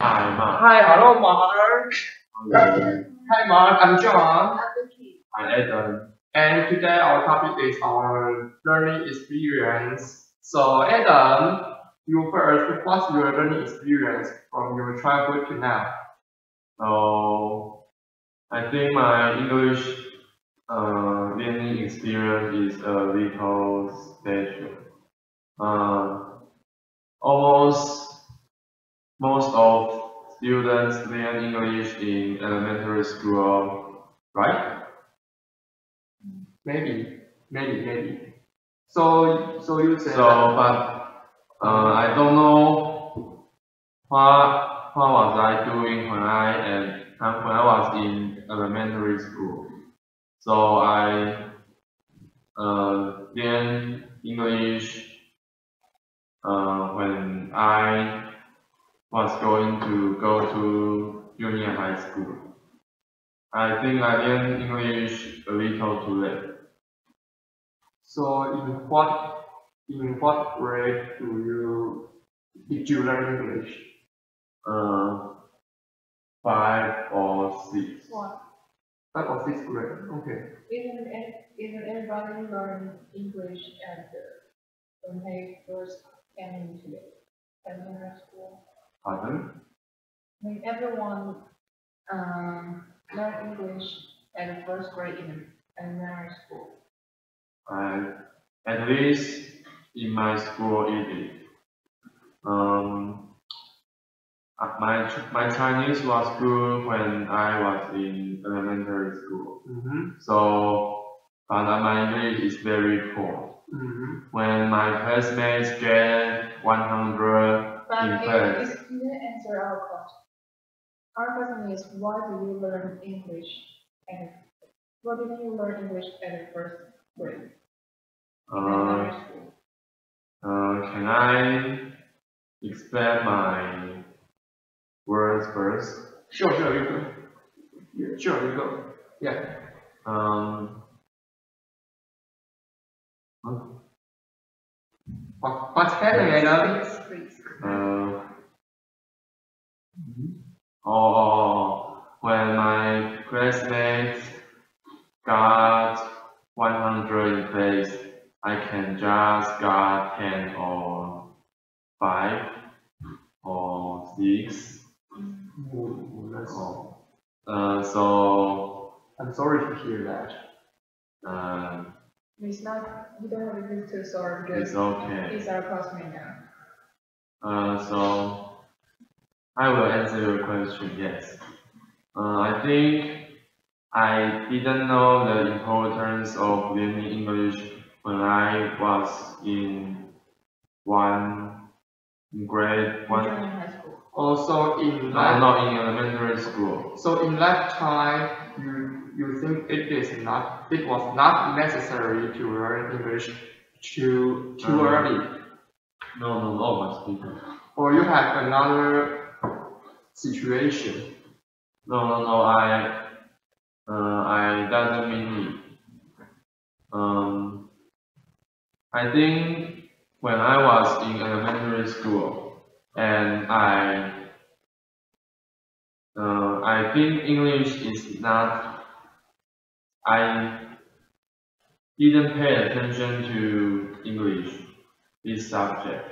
Hi, Mark. Hi, hello, Mark. Hello. Hi, Mark. I'm John. Hi, Adam. And today our topic is our learning experience. So, Adam, you first, what's your learning experience from your childhood to now? So, I think my English learning experience is a little special. Uh, Almost most of students learn English in elementary school, right? Maybe. So you said I don't know what was I doing when I was in elementary school. So I learned English when I was going to go to junior high school. I think I learned English a little too late. so in what grade did you learn English? Uh, 5 or 6. What? 5 or 6 grade. Okay. Even everybody learn English when they first came into the elementary school. Pardon? When everyone learn English at the first grade in elementary school. At least in my school it is. My Chinese was good when I was in elementary school. But my English is very poor. When my classmates get 100 But in you class, didn't answer our question. Our question is why do you learn English why didn't you learn English at the first grade? Elementary uh, school. can I explain my words first? Sure, you go. Yeah, sure, you go. Yeah. Um, What's happening, Adam? Please. When my classmates got 100 in place, I can just got 10 or 5 or 6. So I'm sorry to hear that. It's not, you don't have to be too sorry because it's okay. it's our classmate now. So I will answer your question. Yes. I think I didn't know the importance of learning English when I was in one grade one. Junior high school. Also in No, that. not in elementary school. So in that time, you think it was not necessary to learn English too early, No, my speaker. or you have another situation. No. I doesn't mean it. I think when I was in elementary school, and I think English is not. I didn't pay attention to English, this subject,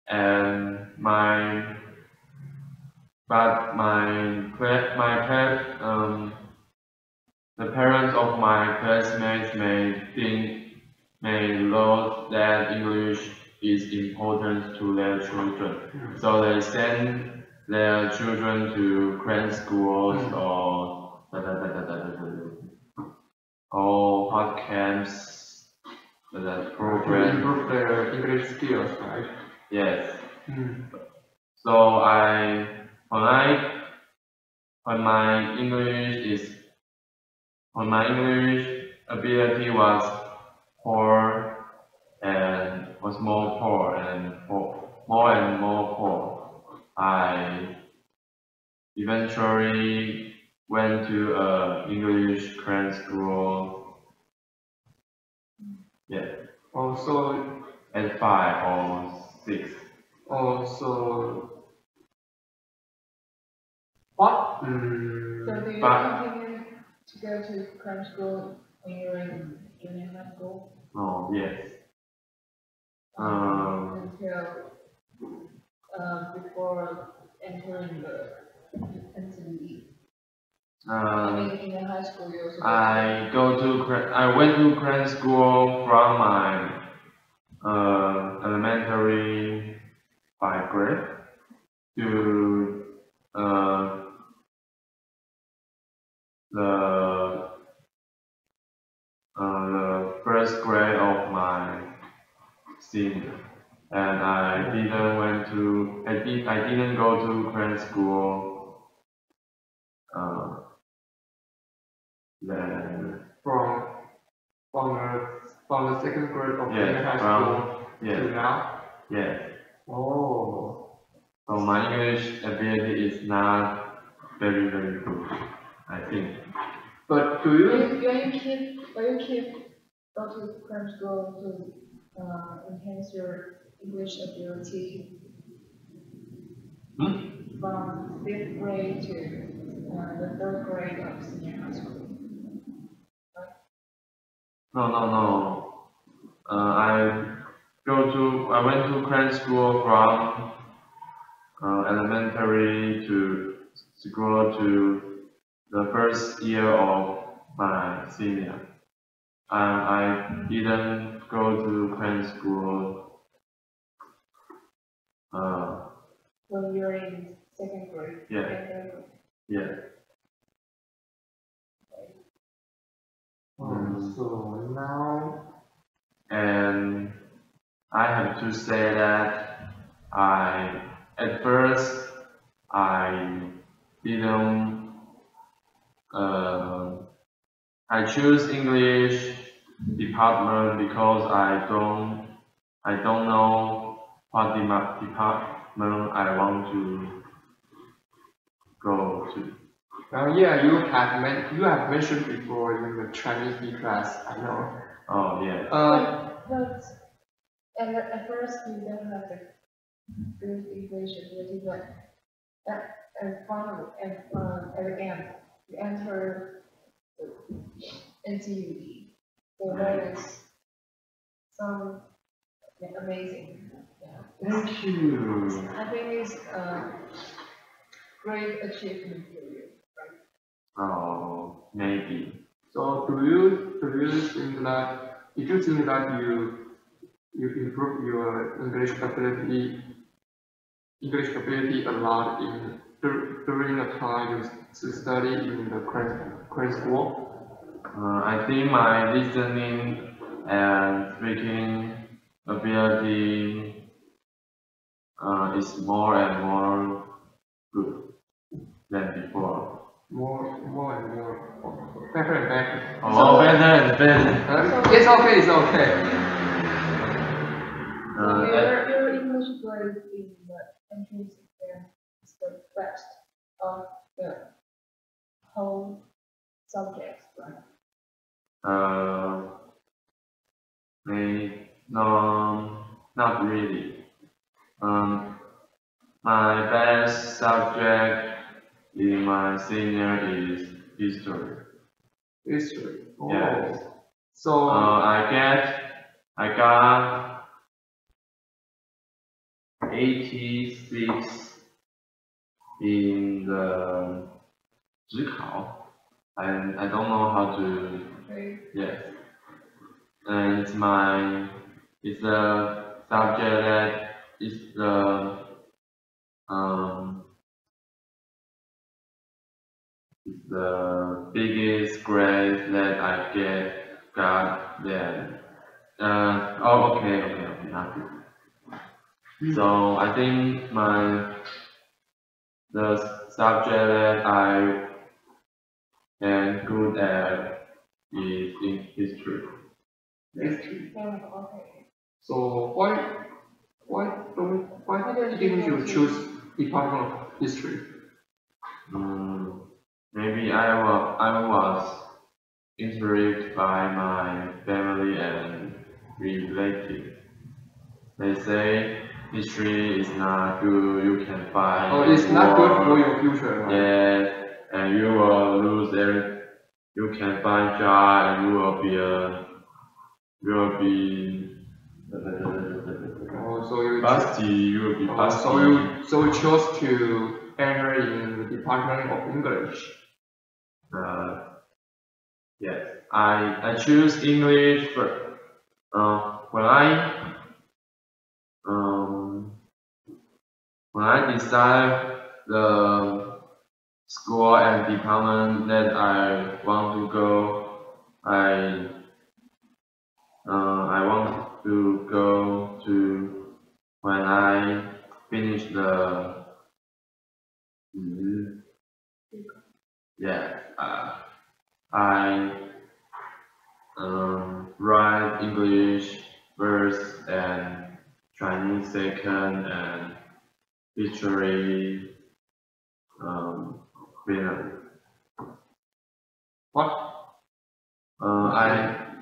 and the parents of my classmates may know that English is important to their children, so they send their children to Korean schools or hot camps, that program. To improve their English skills, right? Yes. So when my English ability was poor and was more poor and more poor, I eventually went to a English Korean school. Yeah. Also, At 5 or 6. also, What? So do you But- continue to go to crime school when you're in junior high school? Oh, yes. Until before entering the NCE. I mean, in the high school you also. I went to Korean school from my elementary 5th grade to the 1st grade of my senior, and I didn't go to Korean school. Then from the 2nd grade of Yes, junior high from- school yes. to now. yes, Oh. so my English ability is not very good, I think. But do Will you? you keep go to crime school to enhance your English ability from 5th grade to the 3rd grade of senior high school? No. I went to Korean school from elementary to school to the 1st year of my senior. I didn't go to Korean school. When you're in 2nd grade. Yeah. And 3rd grade. Yeah. So now. And I have to say that at first I didn't I choose English department because I don't know what department I want to go to. Yeah, you have mentioned before in the Chinese B class. I know. Oh yeah. But at first you don't have the good English ability, but finally, at the end, you enter NCUE. So that is so amazing. Yeah. Thank you. I think it's a great achievement for you. Oh, maybe. So do you think that did you think that you improve your English ability a lot during the time you study in the Korean school? I think my listening and speaking ability is more and more good than before. More and more, better and better. Oh, better and better. It's okay, it's okay. So your English grade in the entrance exam is the best of the whole subjects, right? No, not really. My best subject in my senior is history. History. Oh. Yes. So I got 86 in the 职考, and I don't know how to. Okay. Yes. And it's a subject that is the biggest grade that I got then. Okay, nothing. So I think the subject that I am good at is in history. history. Okay. So why didn't you choose Department of History? Maybe I was intrigued by my family and relatives. They say history is not good, you can find. Oh, it's not good war. for your future, right? Yeah, and you will lose everything. You can find job and you will be Oh, so you busty. You will be oh, busty. so you chose to enter in the Department of English. Yes, I choose English, but when um when I decide the school and department that I want to go, I want to go to when I finish the mm, yeah I write English first and Chinese second and history finally. What? I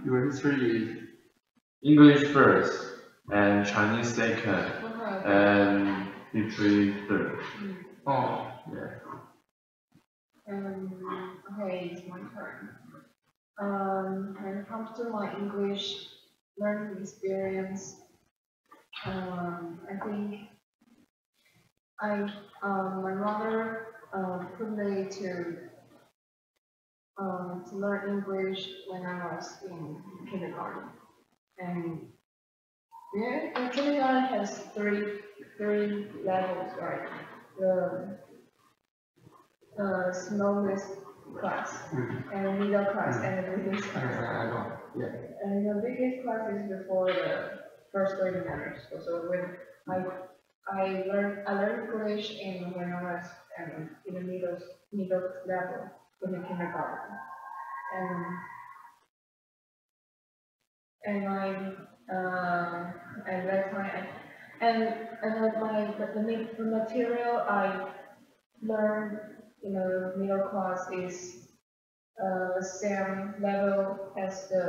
Your history is English first and Chinese second Okay. and history third. oh Yeah. Okay, it's my turn. When it comes to my English learning experience, I think my mother put me to learn English when I was in kindergarten, and yeah, kindergarten has three levels, right? The smallest class, and middle class, and the biggest class. I know. Yeah. And the biggest class is before the first grade in elementary school. So when I learned English when I was in the middle level in the kindergarten, and at that time the material I learned in the middle class is the same level as the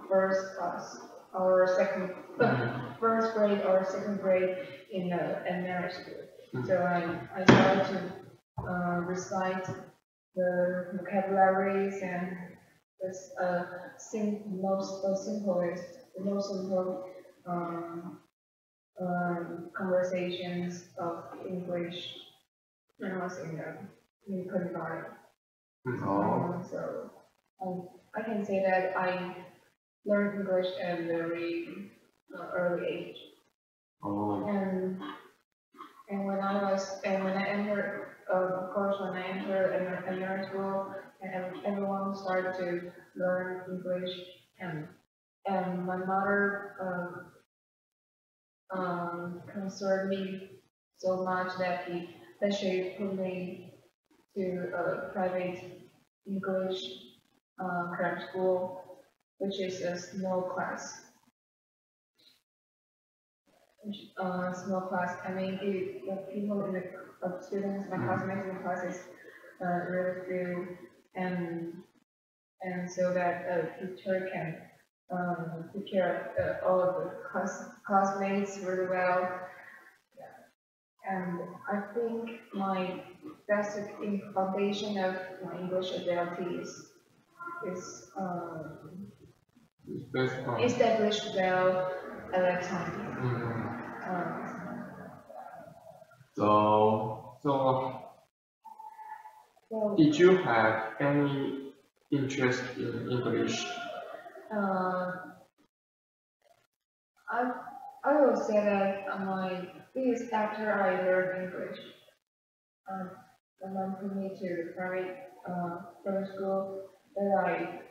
first class or first grade or second grade in elementary school. So I started to recite the vocabularies and the most simple conversations of English when I was in kindergarten. So I can say that I learned English at a very early age. Oh. And when I entered, of course, when I entered elementary school, and everyone started to learn English, and my mother concerned me so much that she put me to a private English grammar school, which is a small class. Small class. I mean, the people in the students, my classmates in the class is really few, and so that a teacher can take care of all of the classmates really well. And I think my basic foundation of my English ability is established well at that time. So did you have any interest in English? I will say that it is after I learned English. My mom put me to private school that I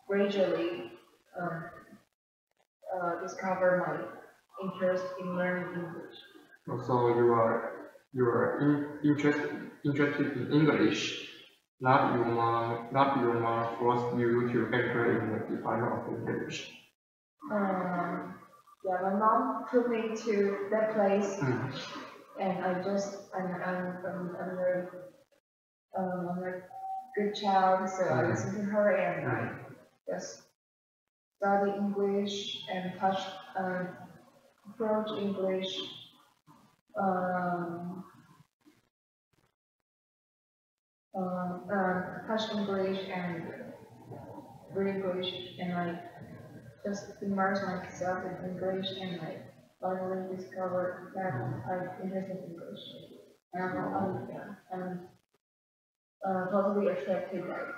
gradually discover my interest in learning English. So you are interested in English. Not your mom forced you to enter in the Department of English. Yeah, my mom took me to that place, and I'm a good child, so I listen to her and I just study English and approach English um, touch English and read English and like just immerse myself in English and like finally discover that I'm interested in English. And I'm totally attracted like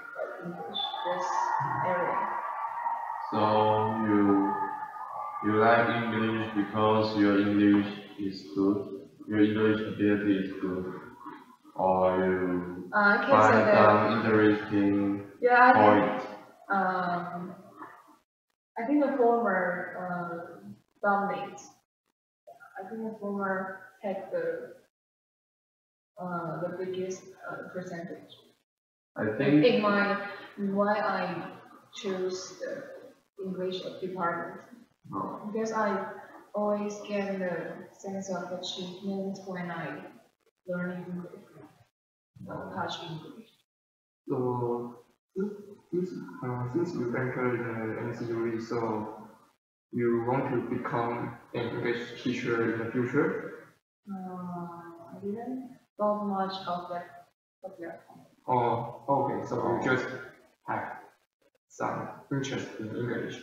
English, this area. So you like English because your English is good, your English ability is good, or you I can say find that, some interesting yeah, point. I think the former dominates. I think the former take the biggest percentage. I In think my why I choose the English department because I always get the sense of achievement when I learn English, touch English. So since since you entered the NCUE, so you want to become an English teacher in the future? I didn't thought much of that. Oh, okay. So you just have some interest in English.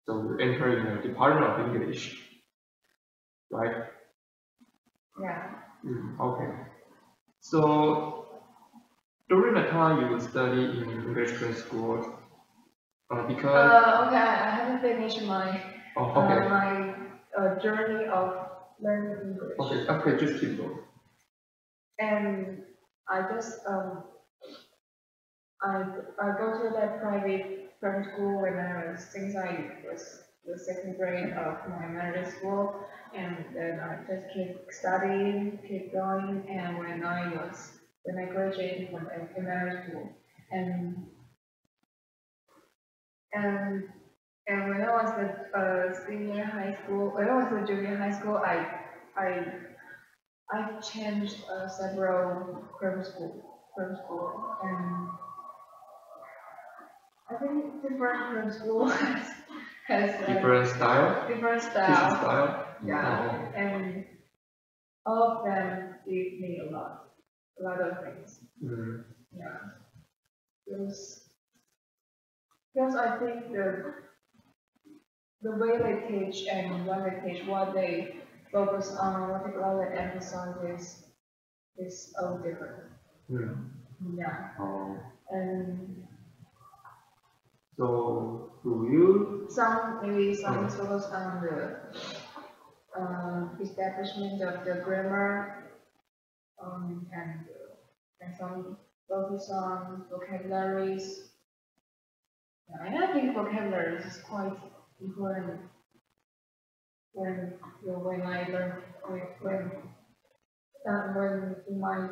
So you enter in the Department of English, right? Yeah. Okay. So during the time you study in English grade school, because Okay, I haven't finished my okay, my journey of learning English. okay, just keep going. And I just I go to that private primary school when I was since I was the second grade of my middle school, and then I just keep studying, keep going, and when I graduated from elementary school, and and and when I was the senior high school, when I was the junior high school, I I changed several primary school, and I think different primary school has like Different style, different teaching style. style. Yeah, and all of them gave me a lot of things. Mm. Yeah, because I think the way they teach and when they teach, what they focus on, what they emphasize is all different. Mm. Yeah, Oh, and So do you? maybe some focus on the establishment of the grammar, and some focus on vocabularies. Yeah, and I think vocabulary is quite important when I learn when in my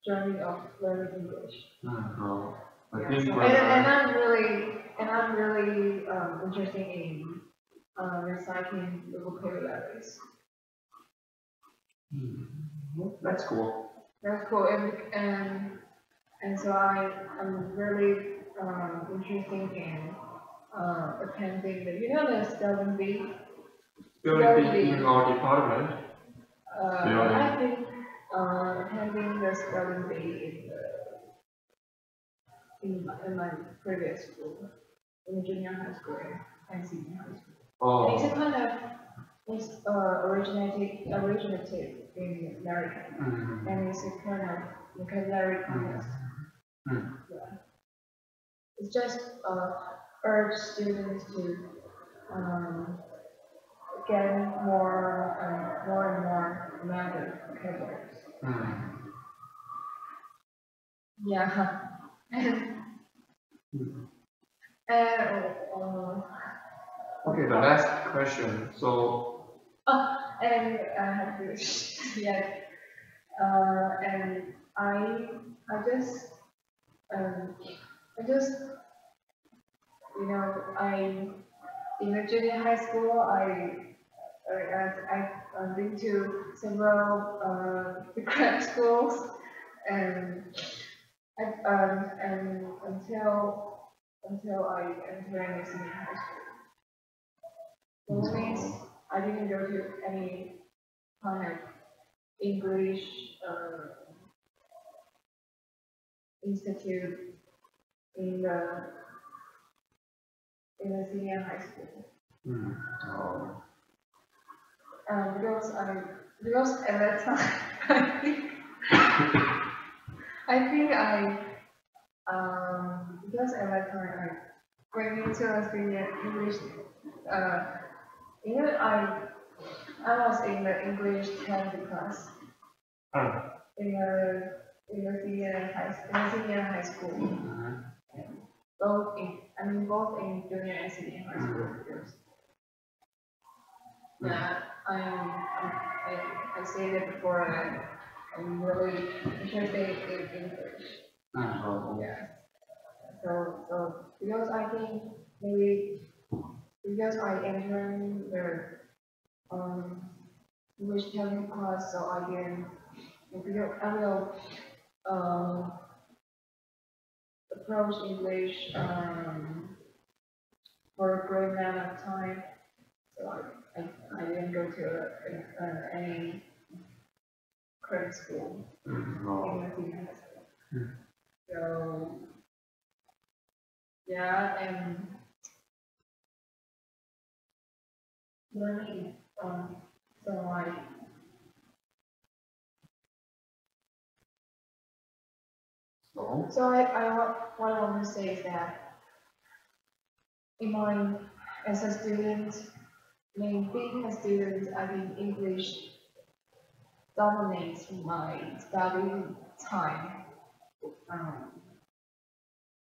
journey of learning English. oh. I Yeah, think so, when and I'm really interested in reciting the vocabularies. That's cool. That's cool, and so I'm really interested in attending the spelling bee. Spelling bee in our department. I think attending the spelling bee in my previous school, in junior high school and senior high school. And it's a Oh. kind of originated in America, and it's a kind of vocabulary contest. Yeah. It's just urge students to um, get more and more amount of vocabularies. Yeah. And Okay, the last question. So, and I have to yeah. And I just I just I in the junior high school I've been to several grad schools, and and until I entered the senior high school. Which means I didn't go to any kind of English institute in the senior high school. Oh. Because at that time I think because at that time I went into a senior English I was in the English 10th class in the senior high school. Both in junior and senior high school years. Yeah, I said it before. I'm really interested in English. Yeah. So because I think maybe because I entered the English 10th class, so I will approach English for a great amount of time. So I didn't go to any credit school in the senior high school. So yeah, and learning so what I want to say is that as a student, being a student, I think English dominates my study time.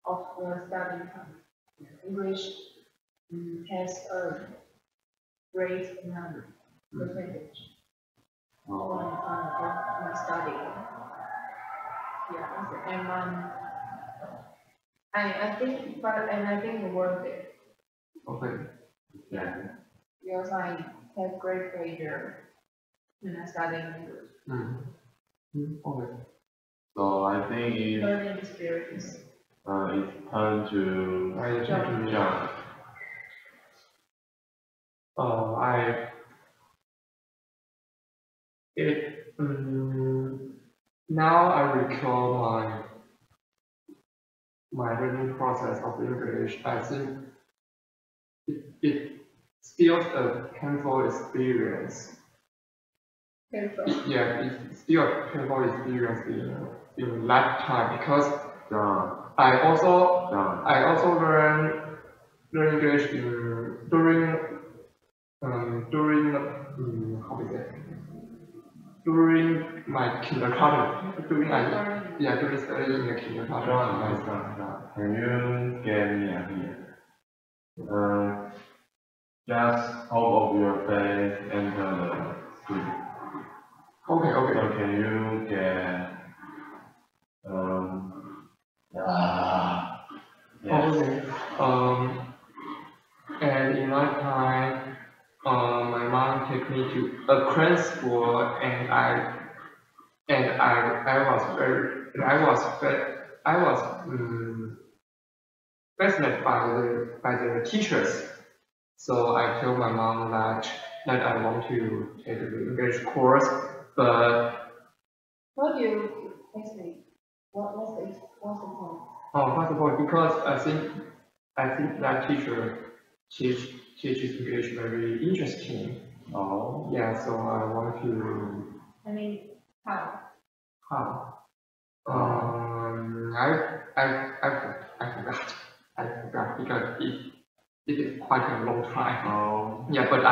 Of the study time. English has a great amount percentage of my study. Yeah, and I think worth it. Okay. Yeah. Because I have great pleasure when I study English. Okay. So I think Learning experience. it's time to John. Now I recall my learning process of English. I think it still a painful experience. Painful. Yeah, it's still a painful experience in lifetime because I also learn English during my kindergarten. During studying in the kindergarten. John, can you get me a hint? Just hold of your face, enter the school. Okay. So can you get yes. Okay. And in that time, my mom took me to a Korean school, and I was fascinated by the teachers. So I told my mom that I want to take the English course, but What do you think? What's the point? first of all, because I think that teacher teaches English very interesting. Oh. Yeah, so I want to. I mean, how? I forgot because it is quite a long time. Oh. Yeah, but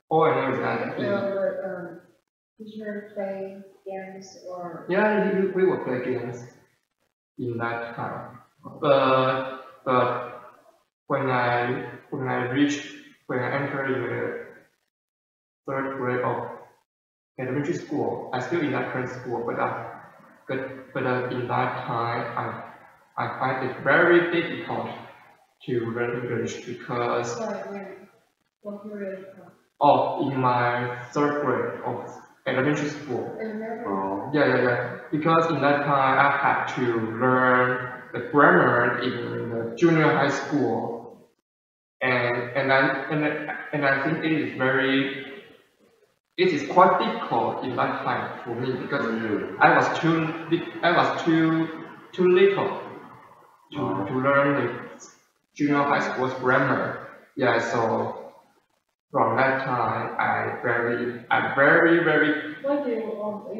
all I know is that. Will teacher play games or? Yeah, we will play games in that time. But when I enter in the third grade of elementary school, I still in that current school, but in that time I find it very difficult to learn English because. Sorry, what period? In my third grade of elementary school. Oh. Yeah. Because in that time I had to learn the grammar in the junior high school, and I think it is very it is quite difficult in that time for me because For you. I was too little to learn the junior high school's grammar. Yeah, so from that time I very Why do you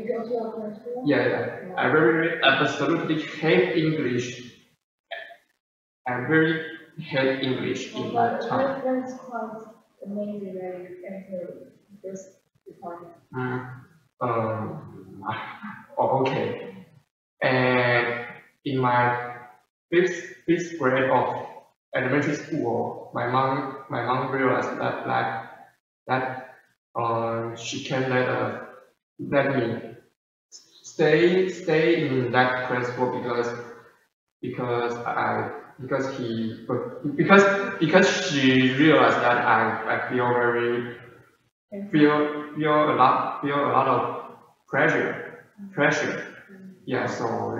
go to a French school? yeah, I very absolutely hate English. I very hate English in that time. That's quite amazing that you enter this department. Okay. And in my fifth grade of elementary school, my mom realized that she can let me stay in that grade school because she realized that I feel a lot of pressure. Yeah, so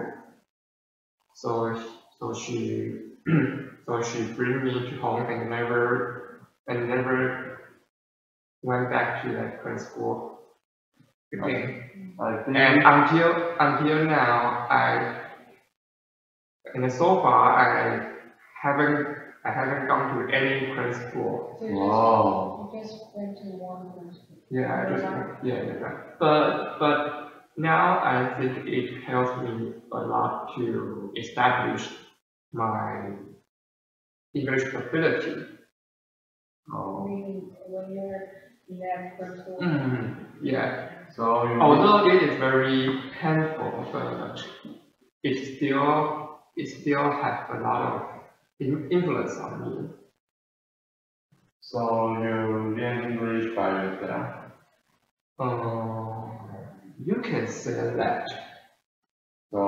she bring me to home and never went back to that grade school again. I think And until now, and so far I haven't gone to any grade school. So wow. you just went to one French school. Yeah. But now I think it helps me a lot to establish my English ability. Meaning when you're in that French school. Yeah. So you Although it is very painful, but it still has a lot of influence on me. so you learn English by yourself. You can say that. So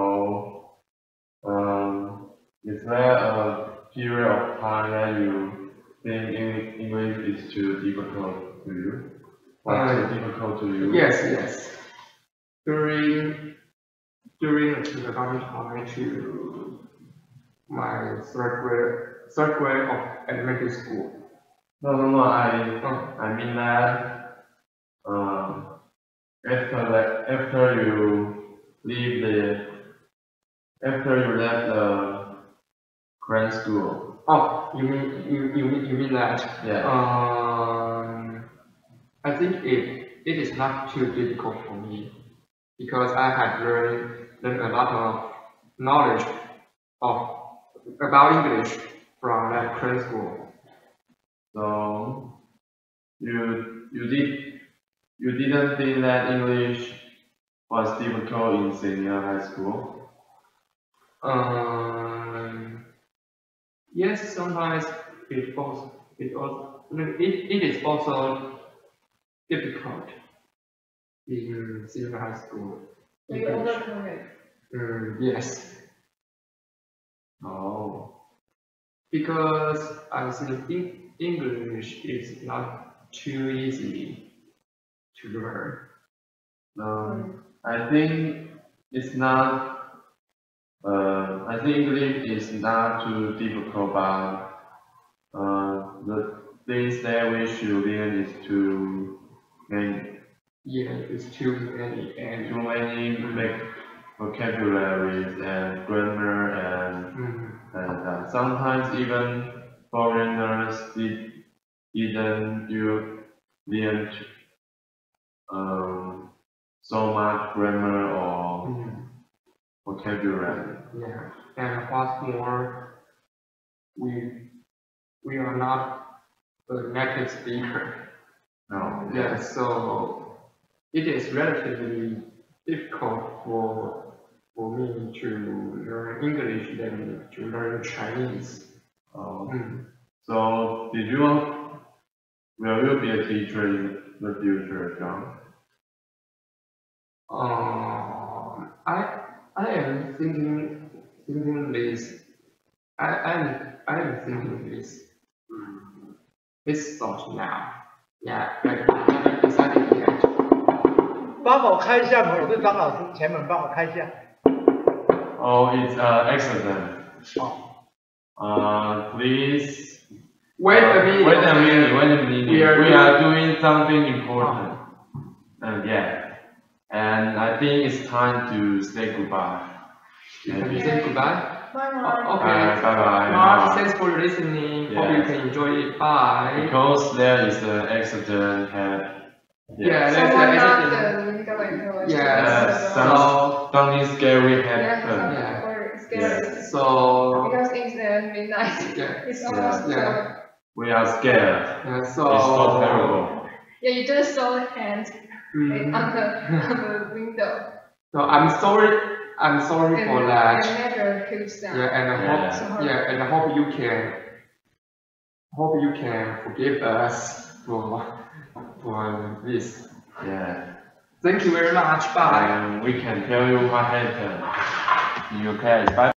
is there a period of time that you think English is too difficult to you? Too difficult to you? Yes. During the kindergarten time to my third grade of elementary school. No. I mean that after you left the grand school. Oh, you mean that? Yeah. I think it is not too difficult for me because I have learned a lot of knowledge about English from that grand school. So you didn't think that English was difficult in senior high school? Yes, sometimes it is also difficult in senior high school. So you overcome it. Yes, Oh. because I think English is not too easy to learn. I think it's not. I think English is not too difficult, but the things that we should learn is too many. Yeah, it's too many Too many vocabularies and grammar and sometimes even foreigners didn't learn so much grammar or vocabulary. Yeah, and what's more, we are not a native speaker. No. Yeah, so it is relatively difficult for me to learn English than to learn Chinese. So will you be a teacher in the future, John? I am thinking this. I am thinking this thought now. Yeah, I haven't decided yet. 帮我开一下门，我对张老师前门帮我开一下。Oh, it's excellent. Please. Wait a minute. Wait a minute. We are doing something important. Yeah. And I think it's time to say goodbye. Can you say goodbye? Bye, Mark. Okay. Bye. Mark, thanks for listening. Hope you can enjoy it. Bye. Because there is an accident. Yeah, there's Someone an knocked accident. the window and Yes. So something scary happened. something very scary. So Because it's midnight. yeah, It's almost yeah. We are scared. yeah. It's so terrible. Yeah, you just saw the hand Mm. on the window. So I'm sorry for that. And never keeps down. Yeah, and I hope Yeah. and I hope you can forgive us for this. Yeah. Thank you very much. Bye. And we can tell you what happened in your case. Bye.